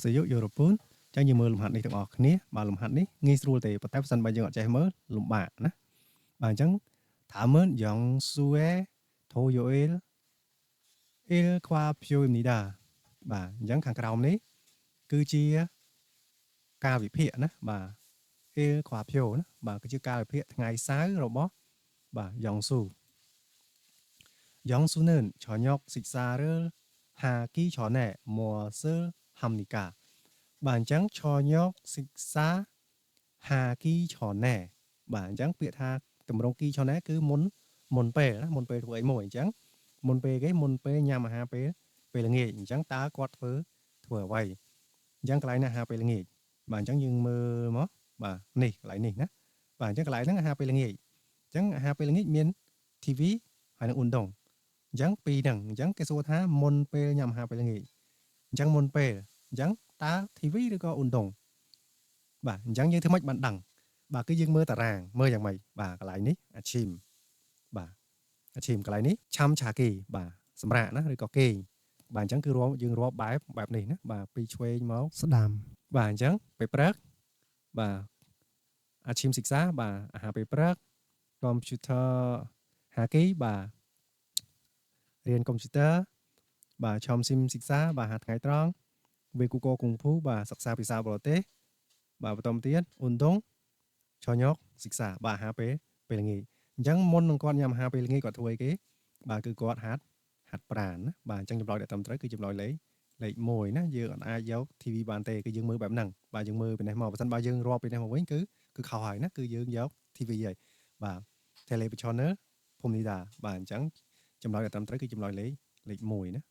សយុយូរ៉ូពូនចឹងយើងមើលលំហាត់នេះទាំងអស់គ្នាបាទលំហាត់នេះងាយស្រួលទេប៉ុន្តែបើសិនបើយើងអត់ចេះមើលលំបាកណាបាទអញ្ចឹងថាមើលយ៉ាងស៊ូអេថូយ៉ូអេលអ៊ីលខ្វាភីយូនីដាបាទអញ្ចឹងខាងក្រោមនេះគឺជាការវិភាគណាបាទអ៊ីលខ្វាភីយូណាបាទគឺជាការវិភាគថ្ងៃសៅរ៍របស់បាទយ៉ាងស៊ូនឿនឆញកសិក្សារើហាគីឆណែមួសើហាំនីកាបាទអញ្ចឹងឆញកសិក្សាហាគីឆណែបាទអញ្ចឹងពាក្យថាតម្រងគីឆណែគឺមុនពេលណាមុនពេលធ្វើអីមួយអញ្ចឹងមុនពេលគេមុនពេលញ៉ាំអាហារពេលល្ងាចអញ្ចឹងតើគាត់ធ្វើអ្វីអញ្ចឹងកន្លែងណាអាហារពេលល្ងាចបាទអញ្ចឹងយើងមើលមកបាទនេះកន្លែងនេះណាបាទអញ្ចឹងកន្លែងហ្នឹងអាហារពេលល្ងាចអញ្ចឹងអាហារពេលល្ងាចមាន TV ហើយនឹងអ៊ុនដងអញ្ចឹងពីរហ្នឹងអញ្ចឹងគេសួរថាមុនពេលញ៉ាំអាហារពេលល្ងាចអញ្ចឹងមុនពេលអញ្ចឹងតើ TV ឬក៏អ៊ុនដងបាទអញ្ចឹងយើងធ្វើម៉េចបានដឹងបាទគឺយើងមើលតារាងមើលយ៉ាងម៉េចបាទកន្លែងនេះអាឈីមបាទអាឈីមកន្លែងនេះឆាំឆាគីបាទសម្រាប់ណាឬក៏គេងបាទអញ្ចឹងគឺយើងរាប់បែបនេះណាបាទពីឆ្វេងមកស្ដាំបាទអញ្ចឹងពេលព្រឹកបាទអាឈីមសិក្សាបាទអាហារពេលព្រឹក computer ហាគីបាទរៀនកុំព្យូទ័របាទឆំស៊ីមសិក្សាបាទហាថ្ងៃត្រង់វេគូកគង់ភូបាទសិក្សាភាសាបរទេសបាទបន្តទៀតអ៊ុនដងឆញកសិក្សាបាទអាហារពេលល្ងាចអញ្ចឹងមុននឹងគាត់ញ៉ាំអាហារពេលល្ងាចគាត់ធ្វើអីគេបាទគឺគាត់ហាត់ប្រាណណាបាទអញ្ចឹងចម្លើយដែលត្រឹមត្រូវគឺចម្លើយលេខ1ណាយើងអាចយក TV បានទេគឺយើងមើលបែបហ្នឹងបាទយើងមើលពីនេះមកបើមិនបើយើងរាប់ពីនេះមកវិញគឺខុសហើយណាគឺយើងយក TV ហើយបាទ Televisioner ភូមិនីដាបាទអញ្ចឹងចម្លើយដែលត្រឹមត្រូវគឺចម្លើយលេខ1ណា